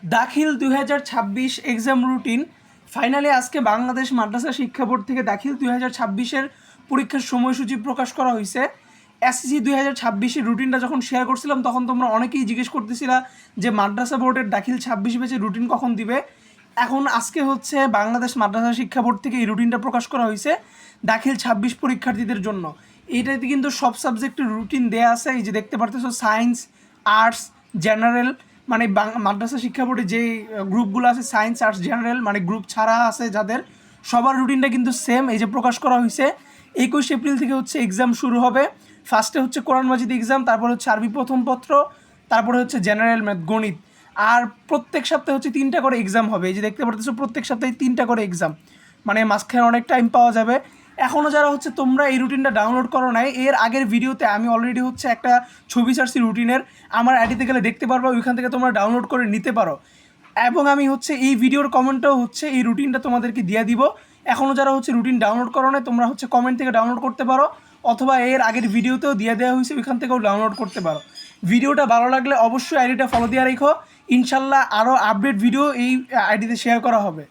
দাখিল 2026 exam routine finally আজকে বাংলাদেশ মাদ্রাসা শিক্ষা বোর্ড থেকে দাখিল 2026-এর পরীক্ষার সময়সূচি প্রকাশ করা হয়েছে। এসএসসি 2026-এর রুটিনটা যখন শেয়ার করছিলাম তখন তোমরা অনেকেই জিজ্ঞেস করতেছিলা যে মাদ্রাসা বোর্ডের দাখিল 26 ব্যাচের রুটিন কখন দিবে। এখন আজকে হচ্ছে বাংলাদেশ মাদ্রাসা শিক্ষা বোর্ড থেকে এই রুটিনটা প্রকাশ করা হয়েছে দাখিল 26 পরীক্ষার্থীদের জন্য। এইটাতে কিন্তু সব সাবজেক্টের রুটিন দেয়া আছে। এই যে দেখতে পারতেছো সায়েন্স, আর্টস, জেনারেল, মানে মাদ্রাসা শিক্ষা বোর্ডে যে গ্রুপগুলো আছে সায়েন্স, আর্টস, জেনারেল, মানে গ্রুপ ছাড়া আছে যাদের, সবার রুটিনটা কিন্তু সেম। এই যে প্রকাশ করা হয়েছে 21 এপ্রিল থেকে হচ্ছে এক্সাম শুরু হবে। ফার্স্টে হচ্ছে কোরআন মাজিদ এক্সাম, তারপর হচ্ছে আরবি প্রথম পত্র, তারপরে হচ্ছে জেনারেল ম্যাথ, গণিত। আর প্রত্যেক সপ্তাহে হচ্ছে 3টা করে এক্সাম হবে। এই যে দেখতে পারতেছো প্রত্যেক সপ্তাহে 3টা করে এক্সাম, মানে মাঝখানে অনেক টাইম পাওয়া যাবে। এখনও যারা হচ্ছে তোমরা এই রুটিনটা ডাউনলোড করো নাই, এর আগের ভিডিওতে আমি অলরেডি হচ্ছে একটা ছবি ছাড়ছি রুটিনের, আমার আইডিতে গেলে দেখতে পারবো, ওইখান থেকে তোমরা ডাউনলোড করে নিতে পারো। এবং আমি হচ্ছে এই ভিডিওর কমেন্টেও হচ্ছে এই রুটিনটা তোমাদেরকে দিয়ে দিব। এখনও যারা হচ্ছে রুটিন ডাউনলোড করো না, তোমরা হচ্ছে কমেন্ট থেকে ডাউনলোড করতে পারো, অথবা এর আগের ভিডিওতেও দিয়ে দেওয়া হয়েছে, ওইখান থেকেও ডাউনলোড করতে পারো। ভিডিওটা ভালো লাগলে অবশ্যই আইডিটা ফলো দিয়ে রেখো। ইনশাল্লাহ আরও আপডেট ভিডিও এই আইডিতে শেয়ার করা হবে।